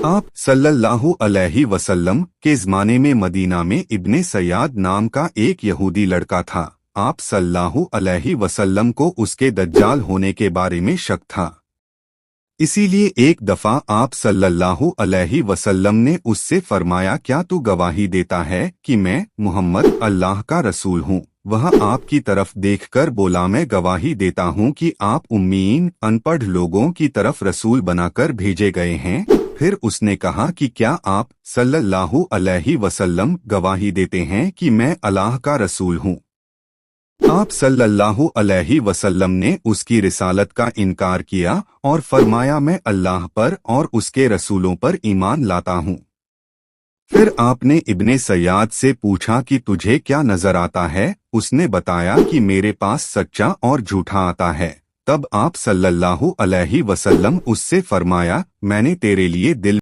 आप सल्लल्लाहु अलैहि वसल्लम के ज़माने में मदीना में इब्ने सयाद नाम का एक यहूदी लड़का था। आप सल्लल्लाहु अलैहि वसल्लम को उसके दज्जाल होने के बारे में शक था। इसीलिए एक दफा आप सल्लल्लाहु अलैहि वसल्लम ने उससे फरमाया, क्या तू गवाही देता है कि मैं मुहम्मद अल्लाह का रसूल हूँ? वह आपकी तरफ देखकर बोला, मैं गवाही देता हूँ कि आप उम्मीन अनपढ़ लोगों की तरफ रसूल बनाकर भेजे गए हैं। फिर उसने कहा कि क्या आप सल्लल्लाहु अलैहि वसल्लम गवाही देते हैं कि मैं अल्लाह का रसूल हूँ? आप सल्लल्लाहु अलैहि वसल्लम ने उसकी रिसालत का इनकार किया और फरमाया, मैं अल्लाह पर और उसके रसूलों पर ईमान लाता हूँ। फिर आपने इब्ने सयाद से पूछा कि तुझे क्या नजर आता है? उसने बताया कि मेरे पास सच्चा और झूठा आता है। तब आप सल्लल्लाहु अलैहि वसल्लम उससे फरमाया, मैंने तेरे लिए दिल